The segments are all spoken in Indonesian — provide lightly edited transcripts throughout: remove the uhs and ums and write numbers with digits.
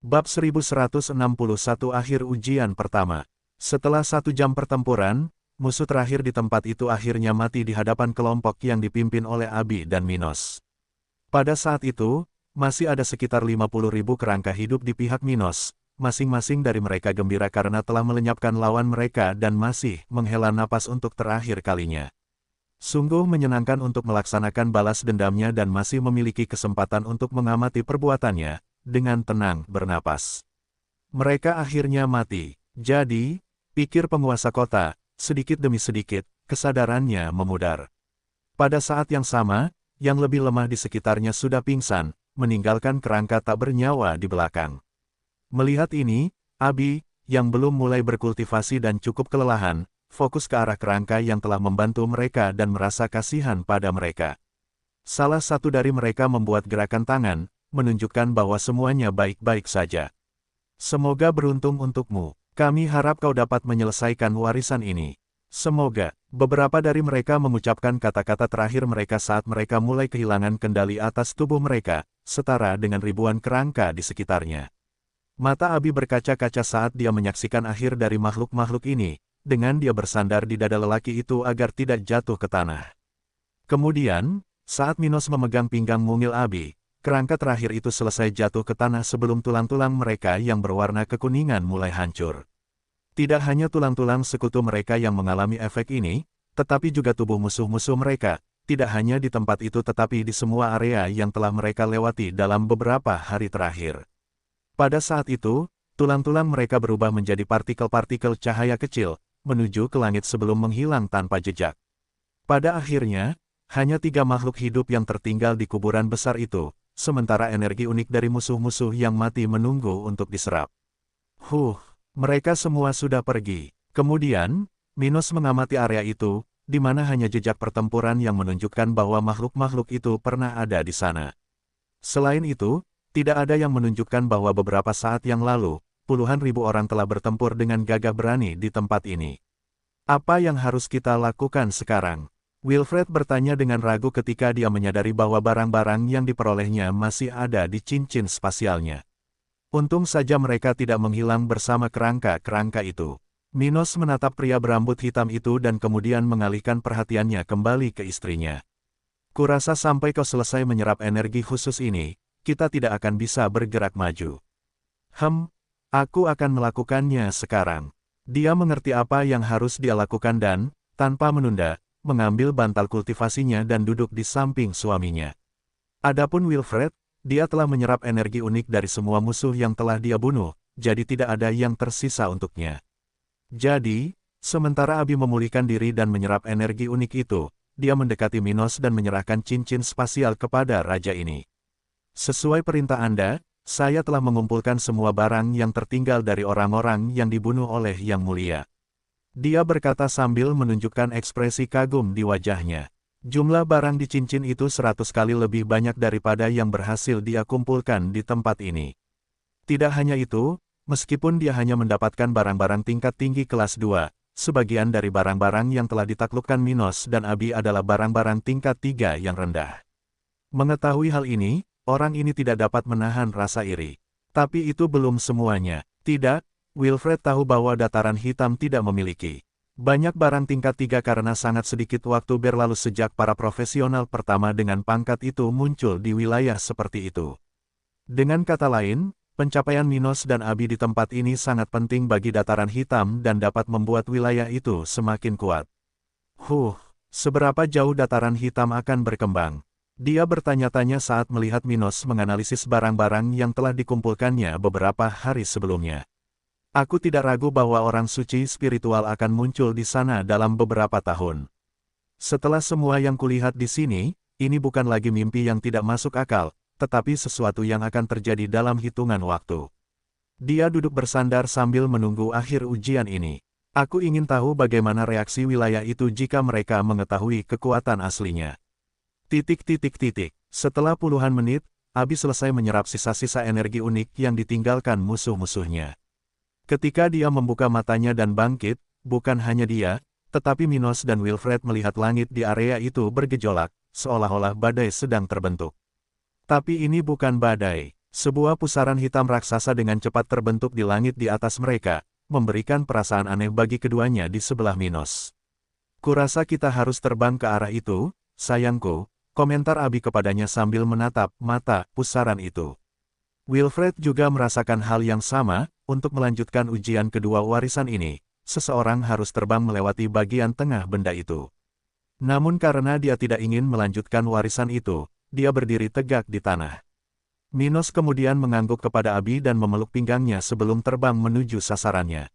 Bab 1161 Akhir ujian pertama. Setelah 1 jam pertempuran, musuh terakhir di tempat itu akhirnya mati di hadapan kelompok yang dipimpin oleh Abi dan Minos. Pada saat itu, masih ada sekitar 50.000 kerangka hidup di pihak Minos. Masing-masing dari mereka gembira karena telah melenyapkan lawan mereka dan masih menghela napas untuk terakhir kalinya. Sungguh menyenangkan untuk melaksanakan balas dendamnya dan masih memiliki kesempatan untuk mengamati perbuatannya dengan tenang bernapas. Mereka akhirnya mati. Jadi, pikir penguasa kota, sedikit demi sedikit, kesadarannya memudar. Pada saat yang sama, yang lebih lemah di sekitarnya sudah pingsan, meninggalkan kerangka tak bernyawa di belakang. Melihat ini, Abi, yang belum mulai berkultivasi dan cukup kelelahan, fokus ke arah kerangka yang telah membantu mereka dan merasa kasihan pada mereka. Salah satu dari mereka membuat gerakan tangan, menunjukkan bahwa semuanya baik-baik saja. Semoga beruntung untukmu. Kami harap kau dapat menyelesaikan warisan ini. Semoga. Beberapa dari mereka mengucapkan kata-kata terakhir mereka saat mereka mulai kehilangan kendali atas tubuh mereka, setara dengan ribuan kerangka di sekitarnya. Mata Abi berkaca-kaca saat dia menyaksikan akhir dari makhluk-makhluk ini, dengan dia bersandar di dada lelaki itu agar tidak jatuh ke tanah. Kemudian, saat Minos memegang pinggang mungil Abi, kerangka terakhir itu selesai jatuh ke tanah sebelum tulang-tulang mereka yang berwarna kekuningan mulai hancur. Tidak hanya tulang-tulang sekutu mereka yang mengalami efek ini, tetapi juga tubuh musuh-musuh mereka, tidak hanya di tempat itu tetapi di semua area yang telah mereka lewati dalam beberapa hari terakhir. Pada saat itu, tulang-tulang mereka berubah menjadi partikel-partikel cahaya kecil, menuju ke langit sebelum menghilang tanpa jejak. Pada akhirnya, hanya 3 makhluk hidup yang tertinggal di kuburan besar itu, sementara energi unik dari musuh-musuh yang mati menunggu untuk diserap. Mereka semua sudah pergi. Kemudian, Minos mengamati area itu, di mana hanya jejak pertempuran yang menunjukkan bahwa makhluk-makhluk itu pernah ada di sana. Selain itu, tidak ada yang menunjukkan bahwa beberapa saat yang lalu, puluhan ribu orang telah bertempur dengan gagah berani di tempat ini. Apa yang harus kita lakukan sekarang? Wilfred bertanya dengan ragu ketika dia menyadari bahwa barang-barang yang diperolehnya masih ada di cincin spasialnya. Untung saja mereka tidak menghilang bersama kerangka-kerangka itu. Minos menatap pria berambut hitam itu dan kemudian mengalihkan perhatiannya kembali ke istrinya. Kurasa sampai kau selesai menyerap energi khusus ini, kita tidak akan bisa bergerak maju. Aku akan melakukannya sekarang. Dia mengerti apa yang harus dia lakukan dan, tanpa menunda, mengambil bantal kultivasinya dan duduk di samping suaminya. Adapun Wilfred, dia telah menyerap energi unik dari semua musuh yang telah dia bunuh, jadi tidak ada yang tersisa untuknya. Jadi, sementara Abi memulihkan diri dan menyerap energi unik itu, dia mendekati Minos dan menyerahkan cincin spasial kepada raja ini. Sesuai perintah Anda, saya telah mengumpulkan semua barang yang tertinggal dari orang-orang yang dibunuh oleh Yang Mulia. Dia berkata sambil menunjukkan ekspresi kagum di wajahnya. Jumlah barang di cincin itu 100 kali lebih banyak daripada yang berhasil dia kumpulkan di tempat ini. Tidak hanya itu, meskipun dia hanya mendapatkan barang-barang tingkat tinggi kelas 2, sebagian dari barang-barang yang telah ditaklukkan Minos dan Abi adalah barang-barang tingkat 3 yang rendah. Mengetahui hal ini, orang ini tidak dapat menahan rasa iri. Tapi itu belum semuanya. Tidak, Wilfred tahu bahwa dataran hitam tidak memiliki banyak barang tingkat 3 karena sangat sedikit waktu berlalu sejak para profesional pertama dengan pangkat itu muncul di wilayah seperti itu. Dengan kata lain, pencapaian Minos dan Abi di tempat ini sangat penting bagi dataran hitam dan dapat membuat wilayah itu semakin kuat. Seberapa jauh dataran hitam akan berkembang? Dia bertanya-tanya saat melihat Minos menganalisis barang-barang yang telah dikumpulkannya beberapa hari sebelumnya. Aku tidak ragu bahwa orang suci spiritual akan muncul di sana dalam beberapa tahun. Setelah semua yang kulihat di sini, ini bukan lagi mimpi yang tidak masuk akal, tetapi sesuatu yang akan terjadi dalam hitungan waktu. Dia duduk bersandar sambil menunggu akhir ujian ini. Aku ingin tahu bagaimana reaksi wilayah itu jika mereka mengetahui kekuatan aslinya. Setelah puluhan menit, Abi selesai menyerap sisa-sisa energi unik yang ditinggalkan musuh-musuhnya. Ketika dia membuka matanya dan bangkit, bukan hanya dia, tetapi Minos dan Wilfred melihat langit di area itu bergejolak, seolah-olah badai sedang terbentuk. Tapi ini bukan badai. Sebuah pusaran hitam raksasa dengan cepat terbentuk di langit di atas mereka, memberikan perasaan aneh bagi keduanya di sebelah Minos. Kurasa kita harus terbang ke arah itu, sayangku, komentar Abi kepadanya sambil menatap mata pusaran itu. Wilfred juga merasakan hal yang sama, untuk melanjutkan ujian kedua warisan ini, seseorang harus terbang melewati bagian tengah benda itu. Namun karena dia tidak ingin melanjutkan warisan itu, dia berdiri tegak di tanah. Minos kemudian mengangguk kepada Abi dan memeluk pinggangnya sebelum terbang menuju sasarannya.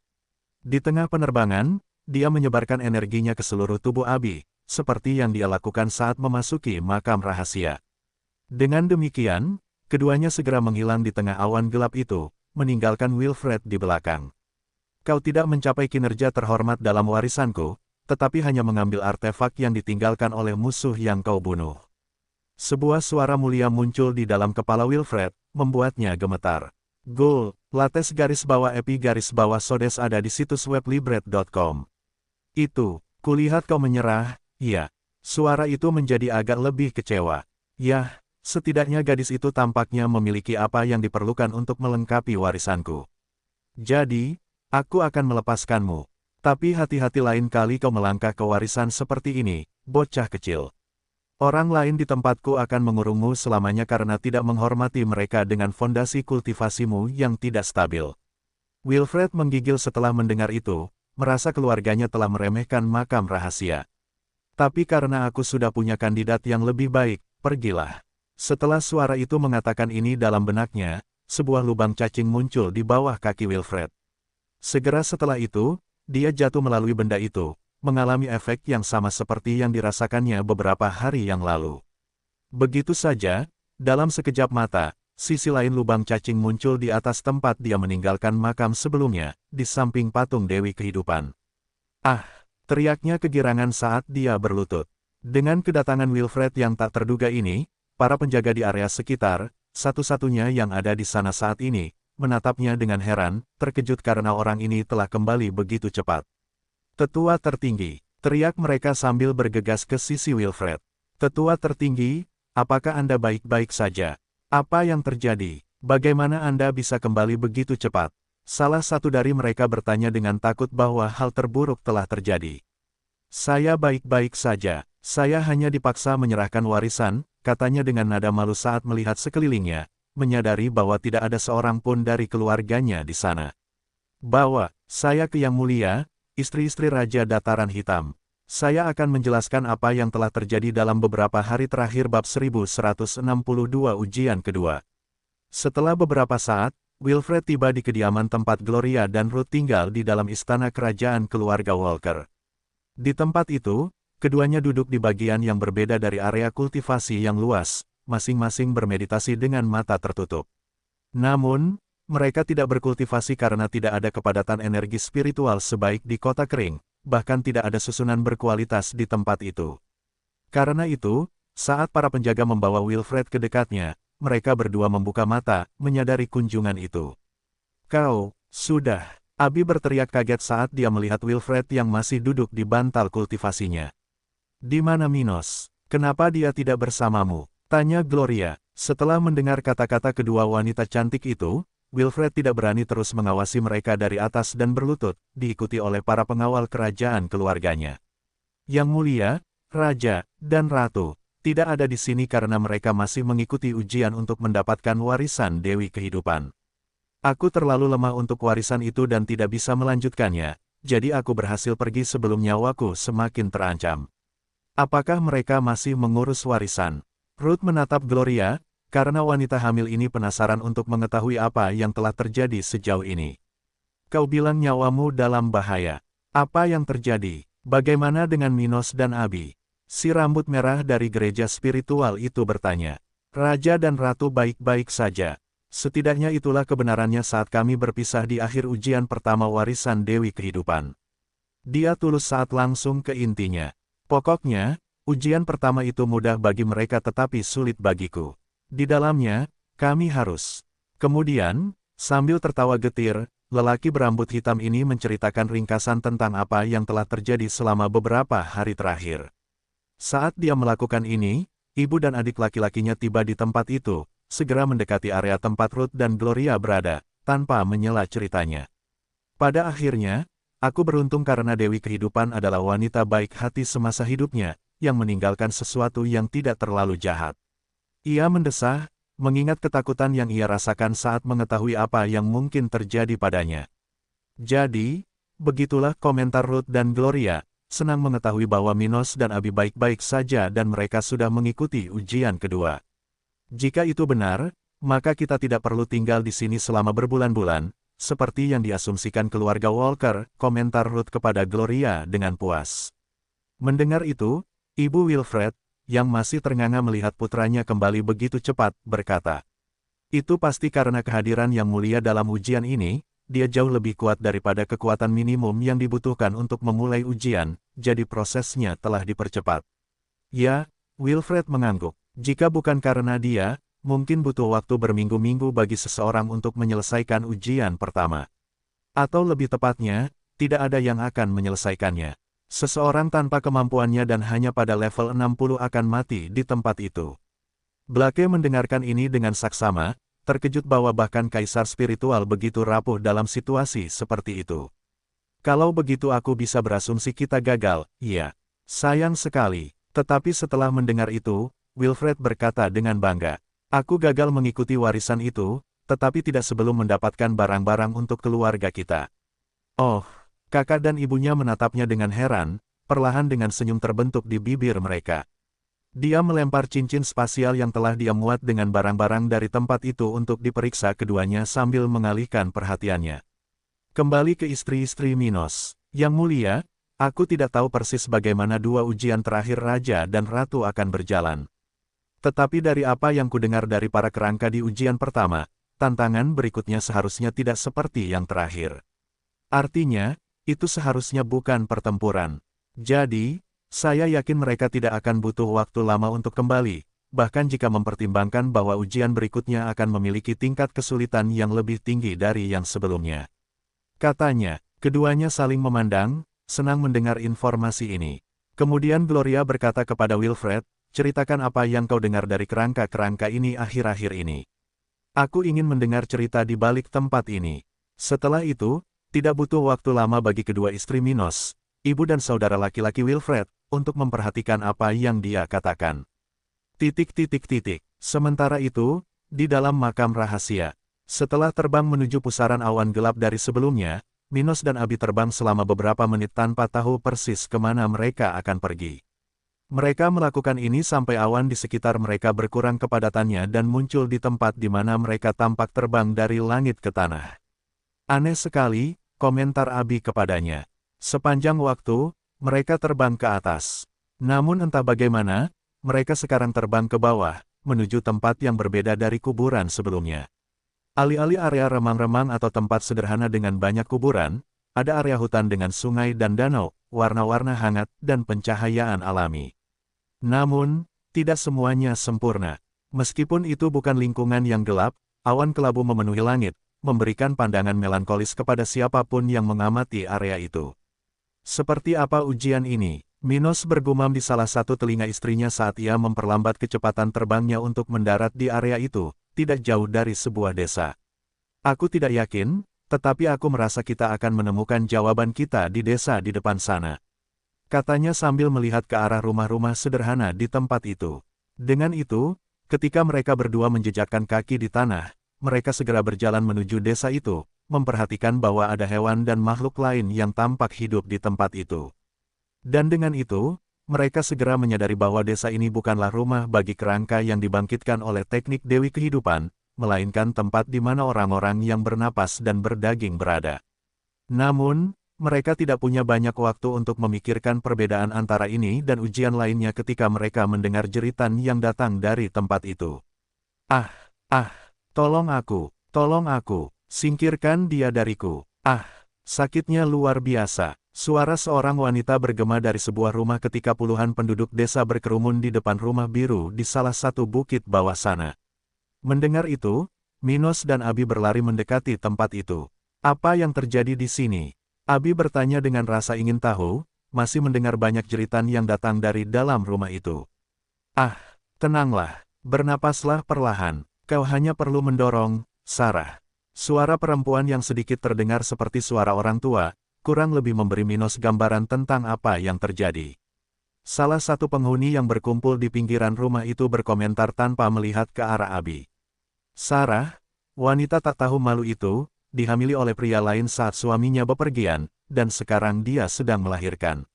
Di tengah penerbangan, dia menyebarkan energinya ke seluruh tubuh Abi, seperti yang dia lakukan saat memasuki makam rahasia. Dengan demikian, keduanya segera menghilang di tengah awan gelap itu, meninggalkan Wilfred di belakang. Kau tidak mencapai kinerja terhormat dalam warisanku, tetapi hanya mengambil artefak yang ditinggalkan oleh musuh yang kau bunuh. Sebuah suara mulia muncul di dalam kepala Wilfred, membuatnya gemetar. Goal, Lattes _epi _sodes ada di situs web libret.com. Itu, kulihat kau menyerah, iya. Suara itu menjadi agak lebih kecewa. Yah, setidaknya gadis itu tampaknya memiliki apa yang diperlukan untuk melengkapi warisanku. Jadi, aku akan melepaskanmu. Tapi hati-hati lain kali kau melangkah ke warisan seperti ini, bocah kecil. Orang lain di tempatku akan mengurungmu selamanya karena tidak menghormati mereka dengan fondasi kultivasimu yang tidak stabil. Wilfred menggigil setelah mendengar itu, merasa keluarganya telah meremehkan makam rahasia. Tapi karena aku sudah punya kandidat yang lebih baik, pergilah. Setelah suara itu mengatakan ini dalam benaknya, sebuah lubang cacing muncul di bawah kaki Wilfred. Segera setelah itu, dia jatuh melalui benda itu, mengalami efek yang sama seperti yang dirasakannya beberapa hari yang lalu. Begitu saja, dalam sekejap mata, sisi lain lubang cacing muncul di atas tempat dia meninggalkan makam sebelumnya, di samping patung Dewi Kehidupan. Ah! Teriaknya kegirangan saat dia berlutut. Dengan kedatangan Wilfred yang tak terduga ini, para penjaga di area sekitar, satu-satunya yang ada di sana saat ini, menatapnya dengan heran, terkejut karena orang ini telah kembali begitu cepat. Tetua tertinggi, teriak mereka sambil bergegas ke sisi Wilfred. Tetua tertinggi, apakah Anda baik-baik saja? Apa yang terjadi? Bagaimana Anda bisa kembali begitu cepat? Salah satu dari mereka bertanya dengan takut bahwa hal terburuk telah terjadi. Saya baik-baik saja, saya hanya dipaksa menyerahkan warisan, katanya dengan nada malu saat melihat sekelilingnya, menyadari bahwa tidak ada seorang pun dari keluarganya di sana. Bawa saya ke Yang Mulia, istri-istri Raja Dataran Hitam. Saya akan menjelaskan apa yang telah terjadi dalam beberapa hari terakhir bab 1162 ujian kedua. Setelah beberapa saat, Wilfred tiba di kediaman tempat Gloria dan Ruth tinggal di dalam istana kerajaan keluarga Walker. Di tempat itu, keduanya duduk di bagian yang berbeda dari area kultivasi yang luas, masing-masing bermeditasi dengan mata tertutup. Namun, mereka tidak berkultivasi karena tidak ada kepadatan energi spiritual sebaik di kota kering, bahkan tidak ada susunan berkualitas di tempat itu. Karena itu, saat para penjaga membawa Wilfred ke dekatnya, mereka berdua membuka mata, menyadari kunjungan itu. Kau, sudah, Abi berteriak kaget saat dia melihat Wilfred yang masih duduk di bantal kultivasinya. Di mana Minos? Kenapa dia tidak bersamamu? Tanya Gloria. Setelah mendengar kata-kata kedua wanita cantik itu, Wilfred tidak berani terus mengawasi mereka dari atas dan berlutut, diikuti oleh para pengawal kerajaan keluarganya. Yang Mulia, Raja, dan Ratu, tidak ada di sini karena mereka masih mengikuti ujian untuk mendapatkan warisan Dewi Kehidupan. Aku terlalu lemah untuk warisan itu dan tidak bisa melanjutkannya, jadi aku berhasil pergi sebelum nyawaku semakin terancam. Apakah mereka masih mengurus warisan? Ruth menatap Gloria, karena wanita hamil ini penasaran untuk mengetahui apa yang telah terjadi sejauh ini. Kau bilang nyawamu dalam bahaya. Apa yang terjadi? Bagaimana dengan Minos dan Abi? Si rambut merah dari gereja spiritual itu bertanya. Raja dan Ratu baik-baik saja. Setidaknya itulah kebenarannya saat kami berpisah di akhir ujian pertama warisan Dewi Kehidupan. Dia tulus saat langsung ke intinya. Pokoknya, ujian pertama itu mudah bagi mereka tetapi sulit bagiku. Di dalamnya, kami harus. Kemudian, sambil tertawa getir, lelaki berambut hitam ini menceritakan ringkasan tentang apa yang telah terjadi selama beberapa hari terakhir. Saat dia melakukan ini, ibu dan adik laki-lakinya tiba di tempat itu, segera mendekati area tempat Ruth dan Gloria berada, tanpa menyela ceritanya. Pada akhirnya, aku beruntung karena Dewi Kehidupan adalah wanita baik hati semasa hidupnya, yang meninggalkan sesuatu yang tidak terlalu jahat. Ia mendesah, mengingat ketakutan yang ia rasakan saat mengetahui apa yang mungkin terjadi padanya. Jadi, begitulah komentar Ruth dan Gloria, senang mengetahui bahwa Minos dan Abi baik-baik saja dan mereka sudah mengikuti ujian kedua. Jika itu benar, maka kita tidak perlu tinggal di sini selama berbulan-bulan, seperti yang diasumsikan keluarga Walker, komentar Ruth kepada Gloria dengan puas. Mendengar itu, Ibu Wilfred, yang masih ternganga melihat putranya kembali begitu cepat, berkata, "Itu pasti karena kehadiran Yang Mulia dalam ujian ini, dia jauh lebih kuat daripada kekuatan minimum yang dibutuhkan untuk memulai ujian, jadi prosesnya telah dipercepat." Ya, Wilfred mengangguk. Jika bukan karena dia, mungkin butuh waktu berminggu-minggu bagi seseorang untuk menyelesaikan ujian pertama. Atau lebih tepatnya, tidak ada yang akan menyelesaikannya. Seseorang tanpa kemampuannya dan hanya pada level 60 akan mati di tempat itu. Blake mendengarkan ini dengan saksama, terkejut bahwa bahkan kaisar spiritual begitu rapuh dalam situasi seperti itu. Kalau begitu aku bisa berasumsi kita gagal, iya. Sayang sekali. Tetapi setelah mendengar itu, Wilfred berkata dengan bangga, "Aku gagal mengikuti warisan itu, tetapi tidak sebelum mendapatkan barang-barang untuk keluarga kita." Oh, kakak dan ibunya menatapnya dengan heran, perlahan dengan senyum terbentuk di bibir mereka. Dia melempar cincin spasial yang telah dia muat dengan barang-barang dari tempat itu untuk diperiksa keduanya sambil mengalihkan perhatiannya. Kembali ke istri-istri Minos. Yang Mulia, aku tidak tahu persis bagaimana dua ujian terakhir Raja dan Ratu akan berjalan. Tetapi dari apa yang kudengar dari para kerangka di ujian pertama, tantangan berikutnya seharusnya tidak seperti yang terakhir. Artinya, itu seharusnya bukan pertempuran. Jadi, saya yakin mereka tidak akan butuh waktu lama untuk kembali, bahkan jika mempertimbangkan bahwa ujian berikutnya akan memiliki tingkat kesulitan yang lebih tinggi dari yang sebelumnya. Katanya, keduanya saling memandang, senang mendengar informasi ini. Kemudian Gloria berkata kepada Wilfred, "Ceritakan apa yang kau dengar dari kerangka-kerangka ini akhir-akhir ini. Aku ingin mendengar cerita di balik tempat ini." Setelah itu, tidak butuh waktu lama bagi kedua istri Minos, ibu dan saudara laki-laki Wilfred, untuk memperhatikan apa yang dia katakan. Sementara itu, di dalam makam rahasia, setelah terbang menuju pusaran awan gelap dari sebelumnya, Minos dan Abi terbang selama beberapa menit tanpa tahu persis kemana mereka akan pergi. Mereka melakukan ini sampai awan di sekitar mereka berkurang kepadatannya dan muncul di tempat di mana mereka tampak terbang dari langit ke tanah. "Aneh sekali," komentar Abi kepadanya. "Sepanjang waktu, mereka terbang ke atas. Namun entah bagaimana, mereka sekarang terbang ke bawah, menuju tempat yang berbeda dari kuburan sebelumnya. Alih-alih area remang-remang atau tempat sederhana dengan banyak kuburan, ada area hutan dengan sungai dan danau, warna-warna hangat, dan pencahayaan alami. Namun, tidak semuanya sempurna. Meskipun itu bukan lingkungan yang gelap, awan kelabu memenuhi langit, memberikan pandangan melankolis kepada siapapun yang mengamati area itu. Seperti apa ujian ini? Minos bergumam di salah satu telinga istrinya saat ia memperlambat kecepatan terbangnya untuk mendarat di area itu, tidak jauh dari sebuah desa. "Aku tidak yakin, tetapi aku merasa kita akan menemukan jawaban kita di desa di depan sana," katanya sambil melihat ke arah rumah-rumah sederhana di tempat itu. Dengan itu, ketika mereka berdua menjejakkan kaki di tanah, mereka segera berjalan menuju desa itu, memperhatikan bahwa ada hewan dan makhluk lain yang tampak hidup di tempat itu. Dan dengan itu, mereka segera menyadari bahwa desa ini bukanlah rumah bagi kerangka yang dibangkitkan oleh teknik Dewi Kehidupan, melainkan tempat di mana orang-orang yang bernapas dan berdaging berada. Namun, mereka tidak punya banyak waktu untuk memikirkan perbedaan antara ini dan ujian lainnya ketika mereka mendengar jeritan yang datang dari tempat itu. "Ah! Tolong aku, singkirkan dia dariku. Ah!" Sakitnya luar biasa. Suara seorang wanita bergema dari sebuah rumah ketika puluhan penduduk desa berkerumun di depan rumah biru di salah satu bukit bawah sana. Mendengar itu, Minos dan Abi berlari mendekati tempat itu. "Apa yang terjadi di sini?" Abi bertanya dengan rasa ingin tahu, masih mendengar banyak jeritan yang datang dari dalam rumah itu. "Ah, tenanglah, bernapaslah perlahan. Kau hanya perlu mendorong, Sarah. Suara perempuan yang sedikit terdengar seperti suara orang tua, kurang lebih memberi Minos gambaran tentang apa yang terjadi. Salah satu penghuni yang berkumpul di pinggiran rumah itu berkomentar tanpa melihat ke arah Abi. Sarah, wanita tak tahu malu itu, dihamili oleh pria lain saat suaminya bepergian, dan sekarang dia sedang melahirkan.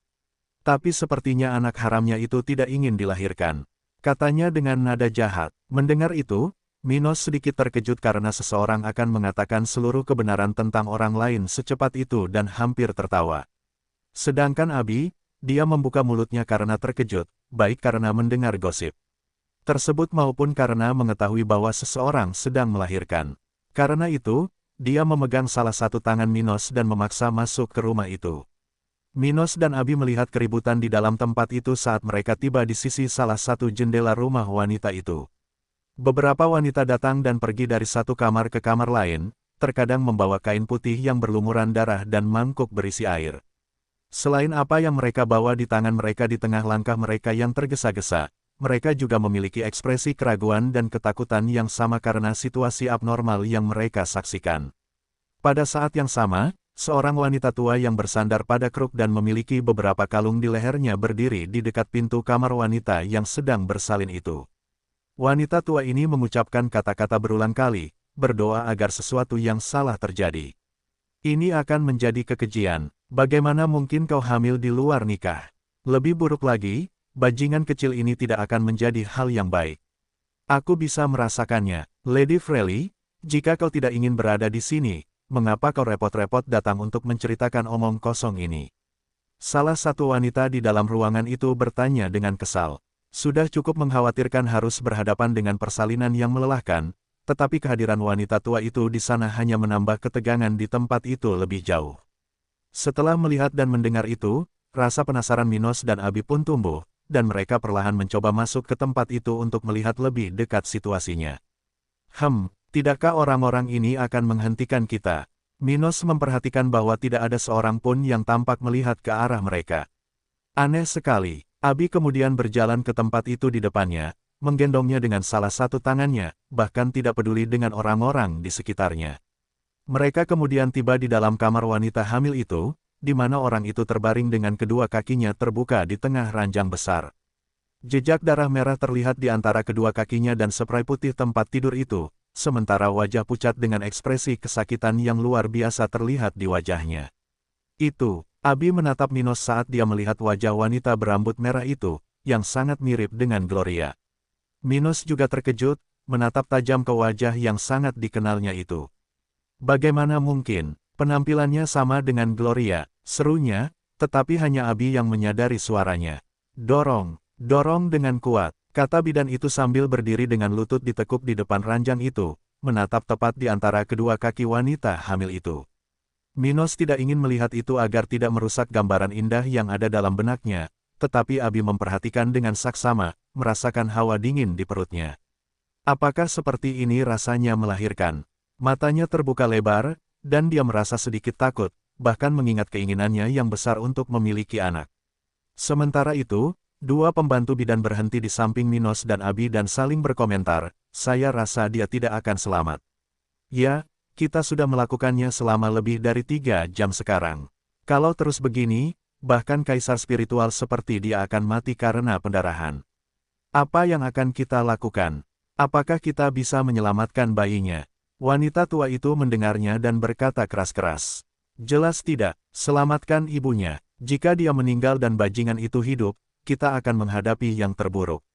Tapi sepertinya anak haramnya itu tidak ingin dilahirkan. Katanya dengan nada jahat. Mendengar itu, Minos sedikit terkejut karena seseorang akan mengatakan seluruh kebenaran tentang orang lain secepat itu dan hampir tertawa. Sedangkan Abi, dia membuka mulutnya karena terkejut, baik karena mendengar gosip tersebut maupun karena mengetahui bahwa seseorang sedang melahirkan. Karena itu, dia memegang salah satu tangan Minos dan memaksa masuk ke rumah itu. Minos dan Abi melihat keributan di dalam tempat itu saat mereka tiba di sisi salah satu jendela rumah wanita itu. Beberapa wanita datang dan pergi dari satu kamar ke kamar lain, terkadang membawa kain putih yang berlumuran darah dan mangkuk berisi air. Selain apa yang mereka bawa di tangan mereka di tengah langkah mereka yang tergesa-gesa, mereka juga memiliki ekspresi keraguan dan ketakutan yang sama karena situasi abnormal yang mereka saksikan. Pada saat yang sama, seorang wanita tua yang bersandar pada kruk dan memiliki beberapa kalung di lehernya berdiri di dekat pintu kamar wanita yang sedang bersalin itu. Wanita tua ini mengucapkan kata-kata berulang kali, berdoa agar sesuatu yang salah terjadi. Ini akan menjadi kekejian. Bagaimana mungkin kau hamil di luar nikah? Lebih buruk lagi, bajingan kecil ini tidak akan menjadi hal yang baik. Aku bisa merasakannya. Lady Freely, jika kau tidak ingin berada di sini, mengapa kau repot-repot datang untuk menceritakan omong kosong ini? Salah satu wanita di dalam ruangan itu bertanya dengan kesal. Sudah cukup mengkhawatirkan harus berhadapan dengan persalinan yang melelahkan, tetapi kehadiran wanita tua itu di sana hanya menambah ketegangan di tempat itu lebih jauh. Setelah melihat dan mendengar itu, rasa penasaran Minos dan Abi pun tumbuh, dan mereka perlahan mencoba masuk ke tempat itu untuk melihat lebih dekat situasinya. Tidakkah orang-orang ini akan menghentikan kita? Minos memperhatikan bahwa tidak ada seorang pun yang tampak melihat ke arah mereka. Aneh sekali. Abi kemudian berjalan ke tempat itu di depannya, menggendongnya dengan salah satu tangannya, bahkan tidak peduli dengan orang-orang di sekitarnya. Mereka kemudian tiba di dalam kamar wanita hamil itu, di mana orang itu terbaring dengan kedua kakinya terbuka di tengah ranjang besar. Jejak darah merah terlihat di antara kedua kakinya dan spray putih tempat tidur itu, sementara wajah pucat dengan ekspresi kesakitan yang luar biasa terlihat di wajahnya. Abi menatap Minos saat dia melihat wajah wanita berambut merah itu, yang sangat mirip dengan Gloria. Minos juga terkejut, menatap tajam ke wajah yang sangat dikenalnya itu. Bagaimana mungkin? Penampilannya sama dengan Gloria, serunya, tetapi hanya Abi yang menyadari suaranya. Dorong dengan kuat, kata bidan itu sambil berdiri dengan lutut ditekuk di depan ranjang itu, menatap tepat di antara kedua kaki wanita hamil itu. Minos tidak ingin melihat itu agar tidak merusak gambaran indah yang ada dalam benaknya, tetapi Abi memperhatikan dengan saksama, merasakan hawa dingin di perutnya. Apakah seperti ini rasanya melahirkan? Matanya terbuka lebar, dan dia merasa sedikit takut, bahkan mengingat keinginannya yang besar untuk memiliki anak. Sementara itu, dua pembantu bidan berhenti di samping Minos dan Abi dan saling berkomentar, saya rasa dia tidak akan selamat. Ya, kita sudah melakukannya selama lebih dari 3 jam sekarang. Kalau terus begini, bahkan kaisar spiritual seperti dia akan mati karena pendarahan. Apa yang akan kita lakukan? Apakah kita bisa menyelamatkan bayinya? Wanita tua itu mendengarnya dan berkata keras-keras. Jelas tidak, selamatkan ibunya. Jika dia meninggal dan bajingan itu hidup, kita akan menghadapi yang terburuk.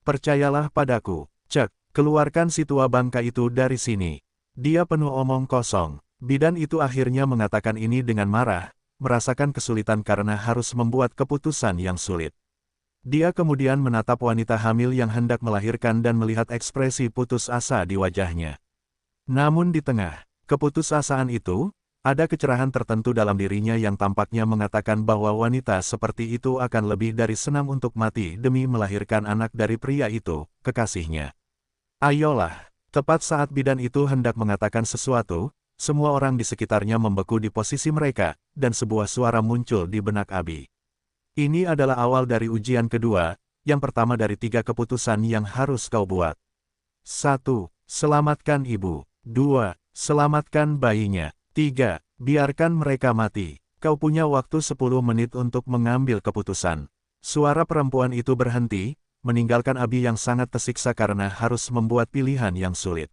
Percayalah padaku, Cek, keluarkan si tua bangka itu dari sini. Dia penuh omong kosong. Bidan itu akhirnya mengatakan ini dengan marah, merasakan kesulitan karena harus membuat keputusan yang sulit. Dia kemudian menatap wanita hamil yang hendak melahirkan dan melihat ekspresi putus asa di wajahnya. Namun di tengah keputusasaan itu, ada kecerahan tertentu dalam dirinya yang tampaknya mengatakan bahwa wanita seperti itu akan lebih dari senang untuk mati demi melahirkan anak dari pria itu, kekasihnya. Ayolah, tepat saat bidan itu hendak mengatakan sesuatu, semua orang di sekitarnya membeku di posisi mereka, dan sebuah suara muncul di benak Abi. Ini adalah awal dari ujian kedua, yang pertama dari 3 keputusan yang harus kau buat. 1. Selamatkan ibu. 2. Selamatkan bayinya. 3. Biarkan mereka mati. Kau punya waktu 10 menit untuk mengambil keputusan. Suara perempuan itu berhenti, meninggalkan Abi yang sangat tersiksa karena harus membuat pilihan yang sulit.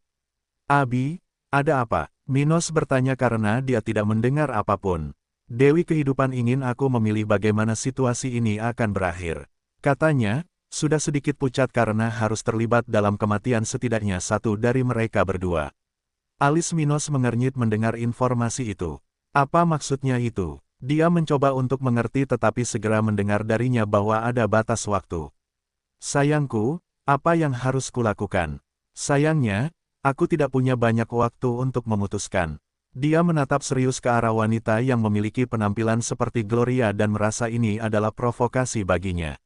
Abi, ada apa? Minos bertanya karena dia tidak mendengar apapun. Dewi kehidupan ingin aku memilih bagaimana situasi ini akan berakhir. Katanya, sudah sedikit pucat karena harus terlibat dalam kematian setidaknya satu dari mereka berdua. Alis Minos mengernyit mendengar informasi itu. Apa maksudnya itu? Dia mencoba untuk mengerti tetapi segera mendengar darinya bahwa ada batas waktu. Sayangku, apa yang harus kulakukan? Sayangnya, aku tidak punya banyak waktu untuk memutuskan. Dia menatap serius ke arah wanita yang memiliki penampilan seperti Gloria dan merasa ini adalah provokasi baginya.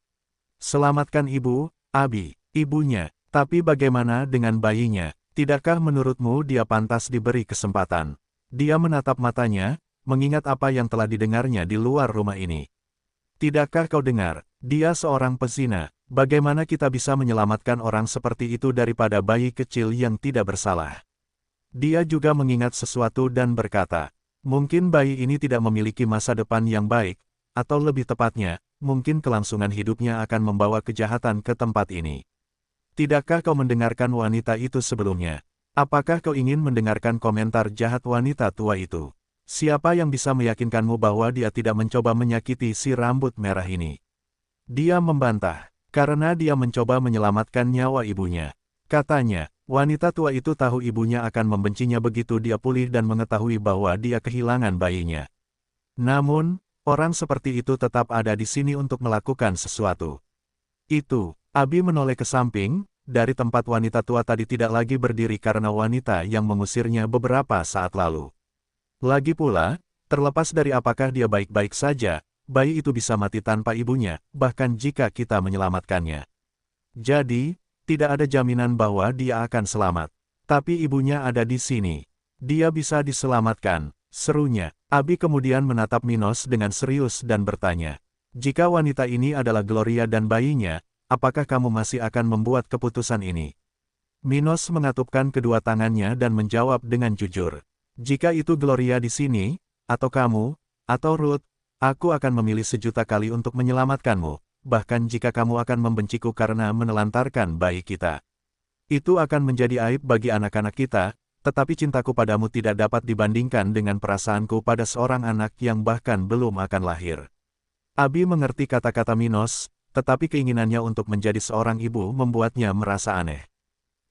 Selamatkan ibu, Abi, ibunya. Tapi bagaimana dengan bayinya? Tidakkah menurutmu dia pantas diberi kesempatan? Dia menatap matanya, mengingat apa yang telah didengarnya di luar rumah ini. Tidakkah kau dengar? Dia seorang pezina. Bagaimana kita bisa menyelamatkan orang seperti itu daripada bayi kecil yang tidak bersalah? Dia juga mengingat sesuatu dan berkata, mungkin bayi ini tidak memiliki masa depan yang baik, atau lebih tepatnya, mungkin kelangsungan hidupnya akan membawa kejahatan ke tempat ini. Tidakkah kau mendengarkan wanita itu sebelumnya? Apakah kau ingin mendengarkan komentar jahat wanita tua itu? Siapa yang bisa meyakinkanmu bahwa dia tidak mencoba menyakiti si rambut merah ini? Dia membantah, karena dia mencoba menyelamatkan nyawa ibunya. Katanya, wanita tua itu tahu ibunya akan membencinya begitu dia pulih dan mengetahui bahwa dia kehilangan bayinya. Namun, orang seperti itu tetap ada di sini untuk melakukan sesuatu. Itu, Abi menoleh ke samping, dari tempat wanita tua tadi tidak lagi berdiri karena wanita yang mengusirnya beberapa saat lalu. Lagi pula, terlepas dari apakah dia baik-baik saja, bayi itu bisa mati tanpa ibunya, bahkan jika kita menyelamatkannya. Jadi, tidak ada jaminan bahwa dia akan selamat. Tapi ibunya ada di sini. Dia bisa diselamatkan, serunya. Abi kemudian menatap Minos dengan serius dan bertanya, jika wanita ini adalah Gloria dan bayinya, apakah kamu masih akan membuat keputusan ini? Minos mengatupkan kedua tangannya dan menjawab dengan jujur. Jika itu Gloria di sini, atau kamu, atau Ruth, aku akan memilih 1.000.000 kali untuk menyelamatkanmu. Bahkan jika kamu akan membenciku karena menelantarkan bayi kita. Itu akan menjadi aib bagi anak-anak kita, tetapi cintaku padamu tidak dapat dibandingkan dengan perasaanku pada seorang anak yang bahkan belum akan lahir. Abi mengerti kata-kata Minos, tetapi keinginannya untuk menjadi seorang ibu membuatnya merasa aneh.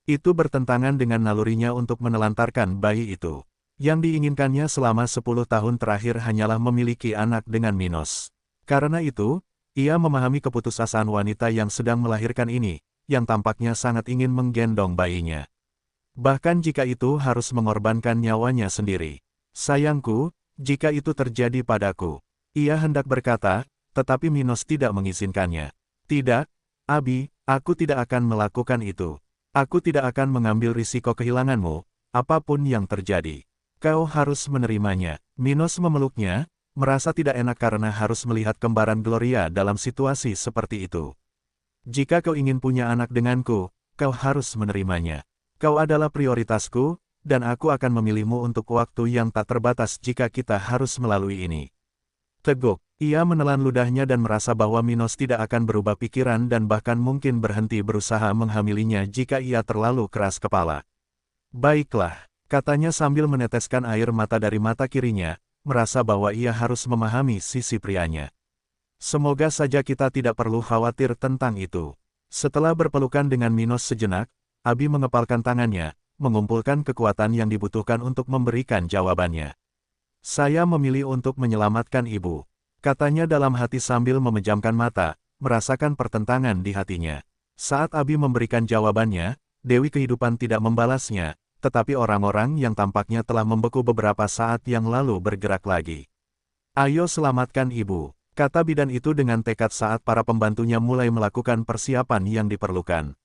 Itu bertentangan dengan nalurinya untuk menelantarkan bayi itu. Yang diinginkannya selama 10 tahun terakhir hanyalah memiliki anak dengan Minos. Karena itu, ia memahami keputusasaan wanita yang sedang melahirkan ini, yang tampaknya sangat ingin menggendong bayinya. Bahkan jika itu harus mengorbankan nyawanya sendiri. Sayangku, jika itu terjadi padaku. Ia hendak berkata, tetapi Minos tidak mengizinkannya. Tidak, Abi, aku tidak akan melakukan itu. Aku tidak akan mengambil risiko kehilanganmu, apapun yang terjadi. Kau harus menerimanya. Minos memeluknya, merasa tidak enak karena harus melihat kembaran Gloria dalam situasi seperti itu. Jika kau ingin punya anak denganku, kau harus menerimanya. Kau adalah prioritasku, dan aku akan memilihmu untuk waktu yang tak terbatas jika kita harus melalui ini. Teguk, ia menelan ludahnya dan merasa bahwa Minos tidak akan berubah pikiran dan bahkan mungkin berhenti berusaha menghamilinya jika ia terlalu keras kepala. Baiklah, katanya sambil meneteskan air mata dari mata kirinya, merasa bahwa ia harus memahami sisi prianya. Semoga saja kita tidak perlu khawatir tentang itu. Setelah berpelukan dengan Minos sejenak, Abi mengepalkan tangannya, mengumpulkan kekuatan yang dibutuhkan untuk memberikan jawabannya. Saya memilih untuk menyelamatkan ibu, katanya dalam hati sambil memejamkan mata, merasakan pertentangan di hatinya. Saat Abi memberikan jawabannya, Dewi kehidupan tidak membalasnya, tetapi orang-orang yang tampaknya telah membeku beberapa saat yang lalu bergerak lagi. Ayo selamatkan ibu, kata bidan itu dengan tekad saat para pembantunya mulai melakukan persiapan yang diperlukan.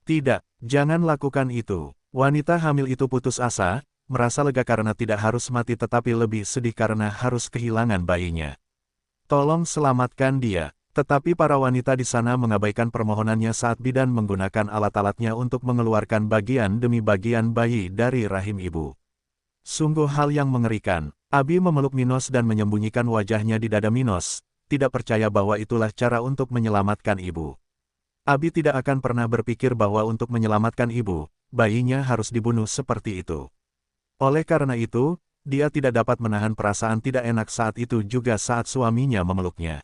Tidak, jangan lakukan itu. Wanita hamil itu putus asa, merasa lega karena tidak harus mati tetapi lebih sedih karena harus kehilangan bayinya. Tolong selamatkan dia, Tetapi para wanita di sana mengabaikan permohonannya saat bidan menggunakan alat-alatnya untuk mengeluarkan bagian demi bagian bayi dari rahim ibu. Sungguh hal yang mengerikan. Abi memeluk Minos dan menyembunyikan wajahnya di dada Minos, tidak percaya bahwa itulah cara untuk menyelamatkan ibu. Abi tidak akan pernah berpikir bahwa untuk menyelamatkan ibu, bayinya harus dibunuh seperti itu. Oleh karena itu, dia tidak dapat menahan perasaan tidak enak saat itu juga saat suaminya memeluknya.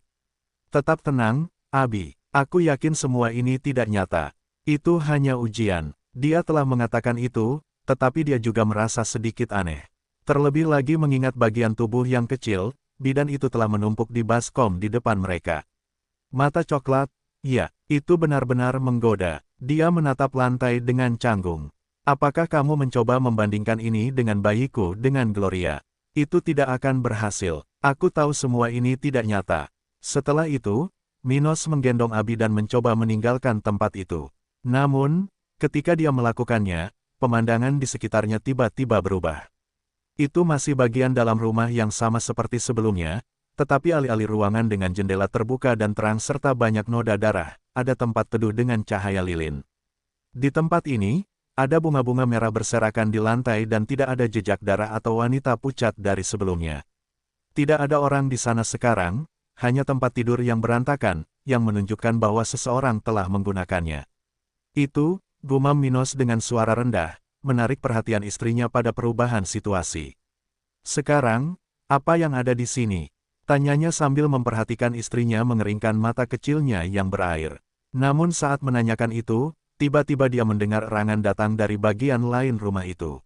Tetap tenang, Abi. Aku yakin semua ini tidak nyata. Itu hanya ujian. Dia telah mengatakan itu, tetapi dia juga merasa sedikit aneh. Terlebih lagi mengingat bagian tubuh yang kecil, bidan itu telah menumpuk di baskom di depan mereka. Mata coklat, ya, itu benar-benar menggoda. Dia menatap lantai dengan canggung. Apakah kamu mencoba membandingkan ini dengan bayiku dengan Gloria? Itu tidak akan berhasil. Aku tahu semua ini tidak nyata. Setelah itu, Minos menggendong Abi dan mencoba meninggalkan tempat itu. Namun, ketika dia melakukannya, pemandangan di sekitarnya tiba-tiba berubah. Itu masih bagian dalam rumah yang sama seperti sebelumnya, tetapi alih-alih ruangan dengan jendela terbuka dan terang serta banyak noda darah, ada tempat teduh dengan cahaya lilin. Di tempat ini, ada bunga-bunga merah berserakan di lantai dan tidak ada jejak darah atau wanita pucat dari sebelumnya. Tidak ada orang di sana sekarang, hanya tempat tidur yang berantakan, yang menunjukkan bahwa seseorang telah menggunakannya. Itu, gumam Minos dengan suara rendah, menarik perhatian istrinya pada perubahan situasi. Sekarang, apa yang ada di sini? Tanyanya sambil memperhatikan istrinya mengeringkan mata kecilnya yang berair. Namun saat menanyakan itu, tiba-tiba dia mendengar erangan datang dari bagian lain rumah itu.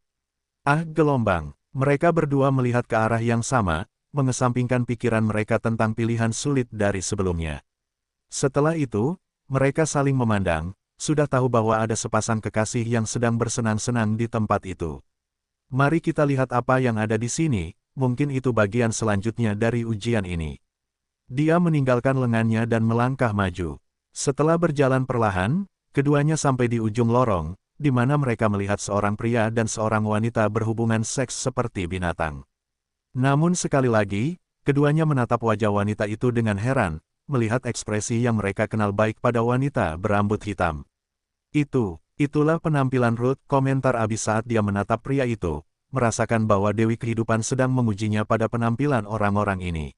Ah, gelombang! Mereka berdua melihat ke arah yang sama, mengesampingkan pikiran mereka tentang pilihan sulit dari sebelumnya. Setelah itu, mereka saling memandang, sudah tahu bahwa ada sepasang kekasih yang sedang bersenang-senang di tempat itu. Mari kita lihat apa yang ada di sini, mungkin itu bagian selanjutnya dari ujian ini. Dia meninggalkan lengannya dan melangkah maju. Setelah berjalan perlahan, keduanya sampai di ujung lorong, di mana mereka melihat seorang pria dan seorang wanita berhubungan seks seperti binatang. Namun sekali lagi, keduanya menatap wajah wanita itu dengan heran, melihat ekspresi yang mereka kenal baik pada wanita berambut hitam. Itulah penampilan Ruth, komentar Abi saat dia menatap pria itu, merasakan bahwa Dewi Kehidupan sedang mengujinya pada penampilan orang-orang ini.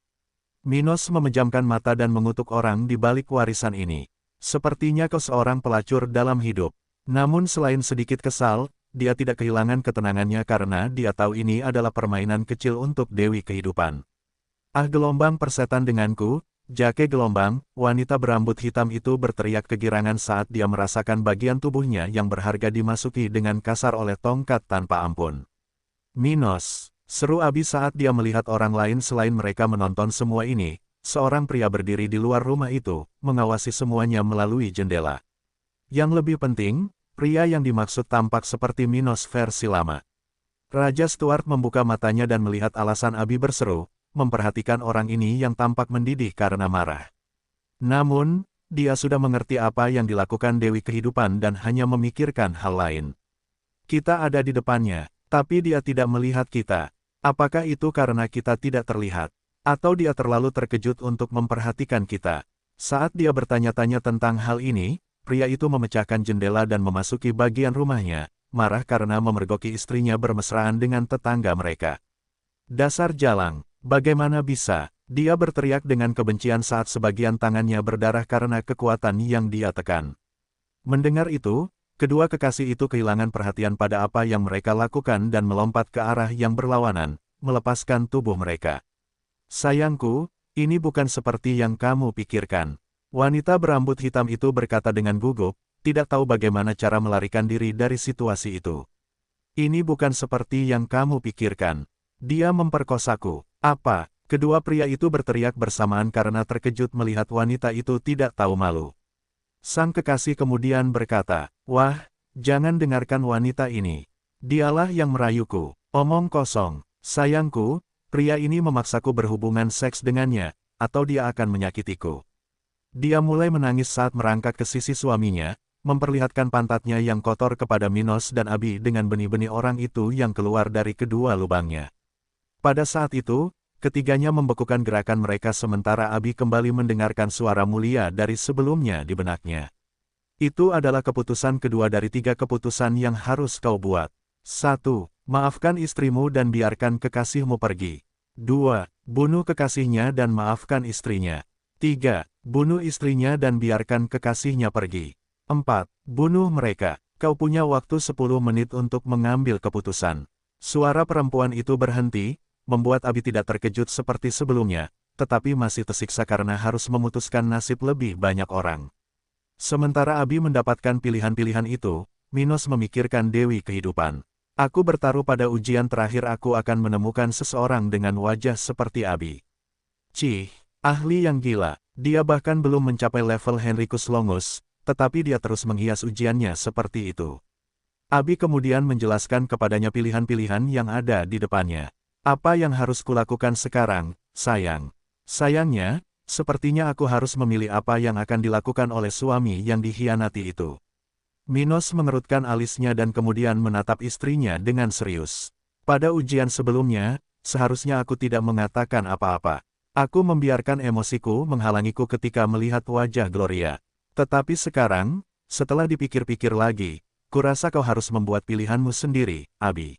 Minos memejamkan mata dan mengutuk orang di balik warisan ini. Sepertinya kau seorang pelacur dalam hidup. Namun selain sedikit kesal, dia tidak kehilangan ketenangannya karena dia tahu ini adalah permainan kecil untuk Dewi Kehidupan. Ah, gelombang persetan denganku, Jake gelombang, wanita berambut hitam itu berteriak kegirangan saat dia merasakan bagian tubuhnya yang berharga dimasuki dengan kasar oleh tongkat tanpa ampun. Minos, seru Abi saat dia melihat orang lain selain mereka menonton semua ini. Seorang pria berdiri di luar rumah itu, mengawasi semuanya melalui jendela. Yang lebih penting, pria yang dimaksud tampak seperti Minos versi lama. Raja Stuart membuka matanya dan melihat alasan Abi berseru, memperhatikan orang ini yang tampak mendidih karena marah. Namun, dia sudah mengerti apa yang dilakukan Dewi Kehidupan dan hanya memikirkan hal lain. Kita ada di depannya, tapi dia tidak melihat kita. Apakah itu karena kita tidak terlihat? Atau dia terlalu terkejut untuk memperhatikan kita? Saat dia bertanya-tanya tentang hal ini, pria itu memecahkan jendela dan memasuki bagian rumahnya, marah karena memergoki istrinya bermesraan dengan tetangga mereka. Dasar jalang, bagaimana bisa? Dia berteriak dengan kebencian saat sebagian tangannya berdarah karena kekuatan yang dia tekan. Mendengar itu, kedua kekasih itu kehilangan perhatian pada apa yang mereka lakukan dan melompat ke arah yang berlawanan, melepaskan tubuh mereka. Sayangku, ini bukan seperti yang kamu pikirkan. Wanita berambut hitam itu berkata dengan gugup, tidak tahu bagaimana cara melarikan diri dari situasi itu. Ini bukan seperti yang kamu pikirkan. Dia memperkosaku. Apa? Kedua pria itu berteriak bersamaan karena terkejut melihat wanita itu tidak tahu malu. Sang kekasih kemudian berkata, "Wah, jangan dengarkan wanita ini. Dialah yang merayuku. Omong kosong. Sayangku, pria ini memaksaku berhubungan seks dengannya, atau dia akan menyakitiku." Dia mulai menangis saat merangkak ke sisi suaminya, memperlihatkan pantatnya yang kotor kepada Minos dan Abi dengan benih-benih orang itu yang keluar dari kedua lubangnya. Pada saat itu, ketiganya membekukan gerakan mereka sementara Abi kembali mendengarkan suara mulia dari sebelumnya di benaknya. Itu adalah keputusan kedua dari 3 keputusan yang harus kau buat. 1. Maafkan istrimu dan biarkan kekasihmu pergi. 2. Bunuh kekasihnya dan maafkan istrinya. 3. Bunuh istrinya dan biarkan kekasihnya pergi. 4. Bunuh mereka. Kau punya waktu 10 menit untuk mengambil keputusan. Suara perempuan itu berhenti, membuat Abi tidak terkejut seperti sebelumnya, tetapi masih tersiksa karena harus memutuskan nasib lebih banyak orang. Sementara Abi mendapatkan pilihan-pilihan itu, Minos memikirkan Dewi kehidupan. Aku bertaruh pada ujian terakhir aku akan menemukan seseorang dengan wajah seperti Abi. Cih, ahli yang gila, dia bahkan belum mencapai level Henricus Longus, tetapi dia terus menghias ujiannya seperti itu. Abi kemudian menjelaskan kepadanya pilihan-pilihan yang ada di depannya. Apa yang harus kulakukan sekarang, sayang? Sayangnya, sepertinya aku harus memilih apa yang akan dilakukan oleh suami yang dikhianati itu. Minos mengerutkan alisnya dan kemudian menatap istrinya dengan serius. Pada ujian sebelumnya, seharusnya aku tidak mengatakan apa-apa. Aku membiarkan emosiku menghalangiku ketika melihat wajah Gloria. Tetapi sekarang, setelah dipikir-pikir lagi, kurasa kau harus membuat pilihanmu sendiri, Abi.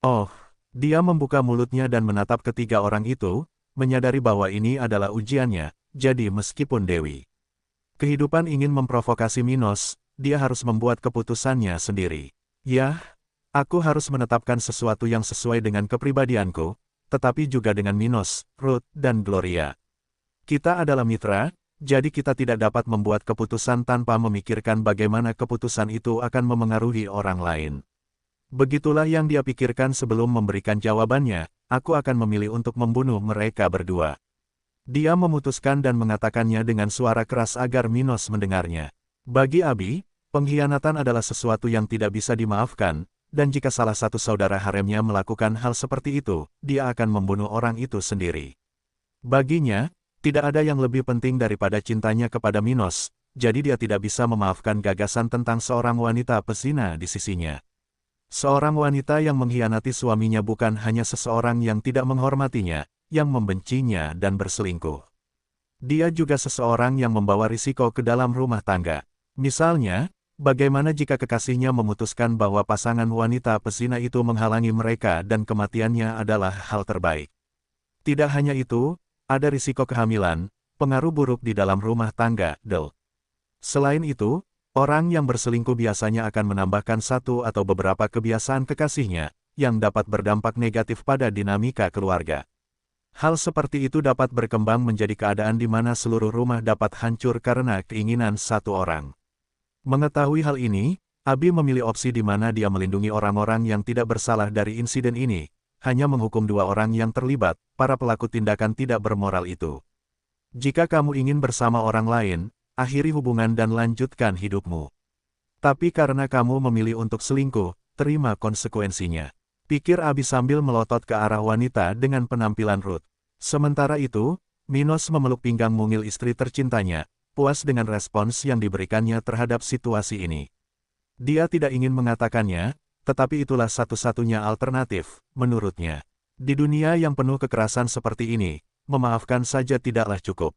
Oh. Dia membuka mulutnya dan menatap ketiga orang itu, menyadari bahwa ini adalah ujiannya, jadi meskipun Dewi kehidupan ingin memprovokasi Minos, dia harus membuat keputusannya sendiri. Ya, aku harus menetapkan sesuatu yang sesuai dengan kepribadianku, tetapi juga dengan Minos, Ruth, dan Gloria. Kita adalah mitra, jadi kita tidak dapat membuat keputusan tanpa memikirkan bagaimana keputusan itu akan memengaruhi orang lain. Begitulah yang dia pikirkan sebelum memberikan jawabannya, aku akan memilih untuk membunuh mereka berdua. Dia memutuskan dan mengatakannya dengan suara keras agar Minos mendengarnya. Bagi Abi, pengkhianatan adalah sesuatu yang tidak bisa dimaafkan, dan jika salah satu saudara haremnya melakukan hal seperti itu, dia akan membunuh orang itu sendiri. Baginya, tidak ada yang lebih penting daripada cintanya kepada Minos, jadi dia tidak bisa memaafkan gagasan tentang seorang wanita pezina di sisinya. Seorang wanita yang mengkhianati suaminya bukan hanya seseorang yang tidak menghormatinya, yang membencinya dan berselingkuh. Dia juga seseorang yang membawa risiko ke dalam rumah tangga. Misalnya, bagaimana jika kekasihnya memutuskan bahwa pasangan wanita pezina itu menghalangi mereka dan kematiannya adalah hal terbaik. Tidak hanya itu, ada risiko kehamilan, pengaruh buruk di dalam rumah tangga, Del. Selain itu, orang yang berselingkuh biasanya akan menambahkan satu atau beberapa kebiasaan kekasihnya, yang dapat berdampak negatif pada dinamika keluarga. Hal seperti itu dapat berkembang menjadi keadaan di mana seluruh rumah dapat hancur karena keinginan satu orang. Mengetahui hal ini, Abi memilih opsi di mana dia melindungi orang-orang yang tidak bersalah dari insiden ini, hanya menghukum 2 orang yang terlibat, para pelaku tindakan tidak bermoral itu. Jika kamu ingin bersama orang lain, akhiri hubungan dan lanjutkan hidupmu. Tapi karena kamu memilih untuk selingkuh, terima konsekuensinya. Pikir Abi sambil melotot ke arah wanita dengan penampilan Ruth. Sementara itu, Minos memeluk pinggang mungil istri tercintanya, puas dengan respons yang diberikannya terhadap situasi ini. Dia tidak ingin mengatakannya, tetapi itulah satu-satunya alternatif, menurutnya. Di dunia yang penuh kekerasan seperti ini, memaafkan saja tidaklah cukup.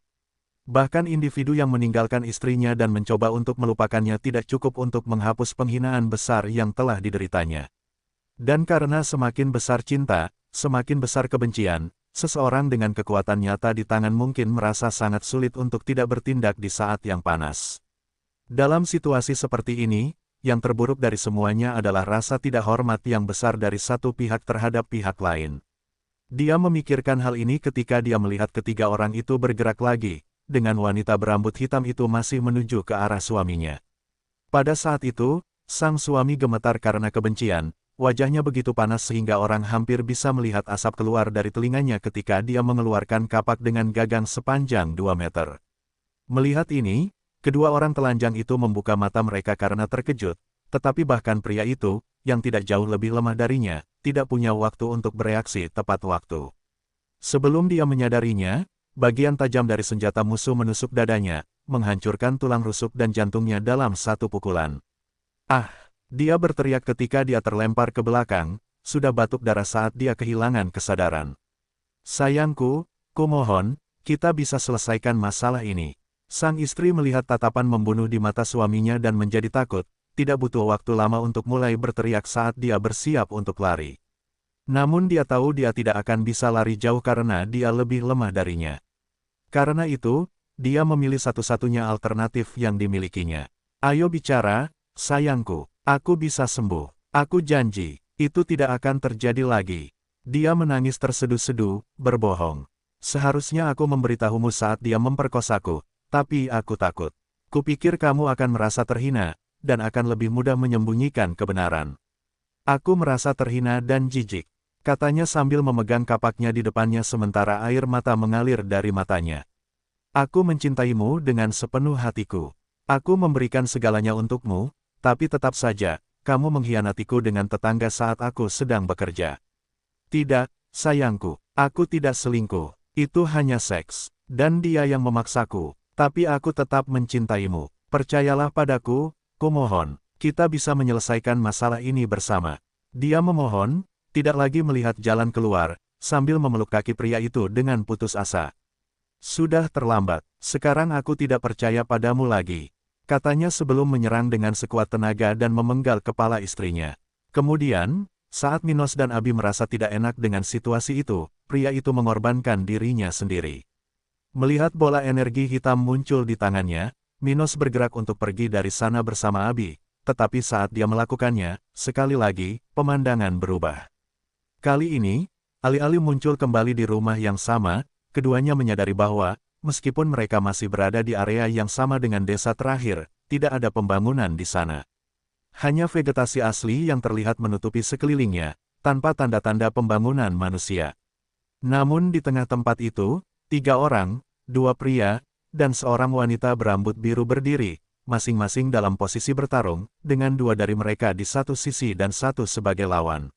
Bahkan individu yang meninggalkan istrinya dan mencoba untuk melupakannya tidak cukup untuk menghapus penghinaan besar yang telah dideritanya. Dan karena semakin besar cinta, semakin besar kebencian, seseorang dengan kekuatan nyata di tangan mungkin merasa sangat sulit untuk tidak bertindak di saat yang panas. Dalam situasi seperti ini, yang terburuk dari semuanya adalah rasa tidak hormat yang besar dari satu pihak terhadap pihak lain. Dia memikirkan hal ini ketika dia melihat ketiga orang itu bergerak lagi, dengan wanita berambut hitam itu masih menuju ke arah suaminya. Pada saat itu, sang suami gemetar karena kebencian, wajahnya begitu panas sehingga orang hampir bisa melihat asap keluar dari telinganya ketika dia mengeluarkan kapak dengan gagang sepanjang 2 meter. Melihat ini, kedua orang telanjang itu membuka mata mereka karena terkejut, tetapi bahkan pria itu, yang tidak jauh lebih lemah darinya, tidak punya waktu untuk bereaksi tepat waktu. Sebelum dia menyadarinya, bagian tajam dari senjata musuh menusuk dadanya, menghancurkan tulang rusuk dan jantungnya dalam satu pukulan. Ah! Dia berteriak ketika dia terlempar ke belakang, sudah batuk darah saat dia kehilangan kesadaran. Sayangku, kumohon, kita bisa selesaikan masalah ini. Sang istri melihat tatapan membunuh di mata suaminya dan menjadi takut, tidak butuh waktu lama untuk mulai berteriak saat dia bersiap untuk lari. Namun dia tahu dia tidak akan bisa lari jauh karena dia lebih lemah darinya. Karena itu, dia memilih satu-satunya alternatif yang dimilikinya. Ayo bicara, sayangku, aku bisa sembuh. Aku janji, itu tidak akan terjadi lagi. Dia menangis terseduh-seduh, berbohong. Seharusnya aku memberitahumu saat dia memperkosaku, tapi aku takut. Kupikir kamu akan merasa terhina, dan akan lebih mudah menyembunyikan kebenaran. Aku merasa terhina dan jijik, katanya sambil memegang kapaknya di depannya sementara air mata mengalir dari matanya. Aku mencintaimu dengan sepenuh hatiku. Aku memberikan segalanya untukmu, tapi tetap saja, kamu mengkhianatiku dengan tetangga saat aku sedang bekerja. Tidak, sayangku, aku tidak selingkuh. Itu hanya seks, dan dia yang memaksaku, tapi aku tetap mencintaimu. Percayalah padaku, kumohon, kita bisa menyelesaikan masalah ini bersama. Dia memohon, tidak lagi melihat jalan keluar, sambil memeluk kaki pria itu dengan putus asa. Sudah terlambat, sekarang aku tidak percaya padamu lagi, katanya sebelum menyerang dengan sekuat tenaga dan memenggal kepala istrinya. Kemudian, saat Minos dan Abi merasa tidak enak dengan situasi itu, pria itu mengorbankan dirinya sendiri. Melihat bola energi hitam muncul di tangannya, Minos bergerak untuk pergi dari sana bersama Abi, tetapi saat dia melakukannya, sekali lagi, pemandangan berubah. Kali ini, alih-alih muncul kembali di rumah yang sama, keduanya menyadari bahwa, meskipun mereka masih berada di area yang sama dengan desa terakhir, tidak ada pembangunan di sana. Hanya vegetasi asli yang terlihat menutupi sekelilingnya, tanpa tanda-tanda pembangunan manusia. Namun di tengah tempat itu, 3 orang, 2 pria, dan seorang wanita berambut biru berdiri, masing-masing dalam posisi bertarung, dengan 2 dari mereka di satu sisi dan 1 sebagai lawan.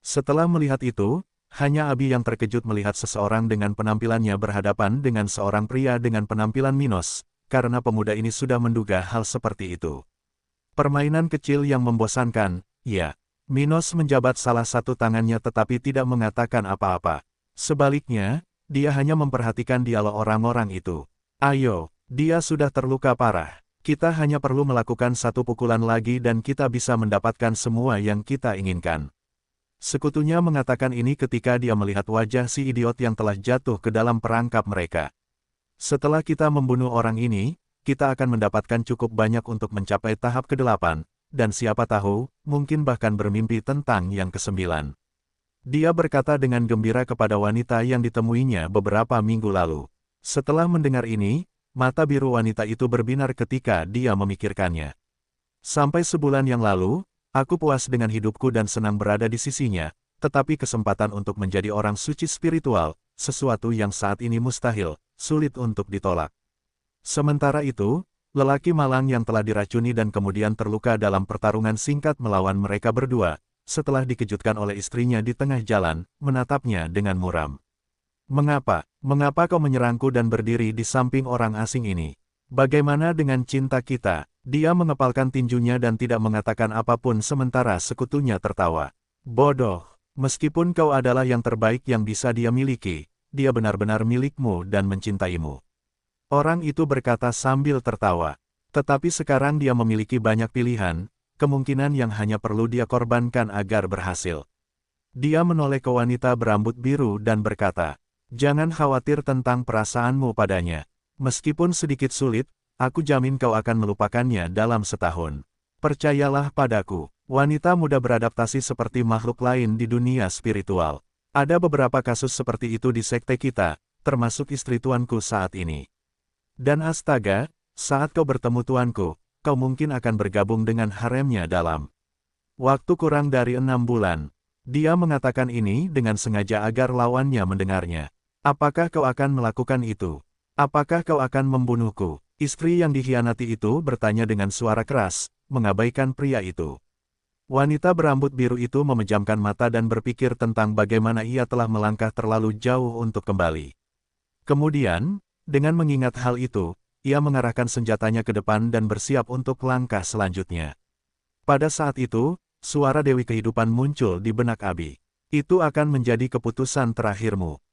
Setelah melihat itu, hanya Abi yang terkejut melihat seseorang dengan penampilannya berhadapan dengan seorang pria dengan penampilan Minos, karena pemuda ini sudah menduga hal seperti itu. Permainan kecil yang membosankan, ya. Minos menjabat salah satu tangannya tetapi tidak mengatakan apa-apa. Sebaliknya, dia hanya memperhatikan dialog orang-orang itu. Ayo, dia sudah terluka parah. Kita hanya perlu melakukan 1 pukulan lagi dan kita bisa mendapatkan semua yang kita inginkan. Sekutunya mengatakan ini ketika dia melihat wajah si idiot yang telah jatuh ke dalam perangkap mereka. Setelah kita membunuh orang ini, kita akan mendapatkan cukup banyak untuk mencapai tahap ke-8, dan siapa tahu, mungkin bahkan bermimpi tentang yang ke-9. Dia berkata dengan gembira kepada wanita yang ditemuinya beberapa minggu lalu. Setelah mendengar ini, mata biru wanita itu berbinar ketika dia memikirkannya. Sampai sebulan yang lalu, aku puas dengan hidupku dan senang berada di sisinya, tetapi kesempatan untuk menjadi orang suci spiritual, sesuatu yang saat ini mustahil, sulit untuk ditolak. Sementara itu, lelaki malang yang telah diracuni dan kemudian terluka dalam pertarungan singkat melawan mereka berdua, setelah dikejutkan oleh istrinya di tengah jalan, menatapnya dengan muram. Mengapa kau menyerangku dan berdiri di samping orang asing ini? Bagaimana dengan cinta kita? Dia mengepalkan tinjunya dan tidak mengatakan apapun sementara sekutunya tertawa. Bodoh, meskipun kau adalah yang terbaik yang bisa dia miliki, dia benar-benar milikmu dan mencintaimu. Orang itu berkata sambil tertawa. Tetapi sekarang dia memiliki banyak pilihan, kemungkinan yang hanya perlu dia korbankan agar berhasil. Dia menoleh ke wanita berambut biru dan berkata, jangan khawatir tentang perasaanmu padanya. Meskipun sedikit sulit, aku jamin kau akan melupakannya dalam setahun. Percayalah padaku, wanita muda beradaptasi seperti makhluk lain di dunia spiritual. Ada beberapa kasus seperti itu di sekte kita, termasuk istri tuanku saat ini. Dan astaga, saat kau bertemu tuanku, kau mungkin akan bergabung dengan haremnya dalam waktu kurang dari 6 bulan. Dia mengatakan ini dengan sengaja agar lawannya mendengarnya. Apakah kau akan melakukan itu? Apakah kau akan membunuhku? Istri yang dikhianati itu bertanya dengan suara keras, mengabaikan pria itu. Wanita berambut biru itu memejamkan mata dan berpikir tentang bagaimana ia telah melangkah terlalu jauh untuk kembali. Kemudian, dengan mengingat hal itu, ia mengarahkan senjatanya ke depan dan bersiap untuk langkah selanjutnya. Pada saat itu, suara Dewi Kehidupan muncul di benak Abi. Itu akan menjadi keputusan terakhirmu.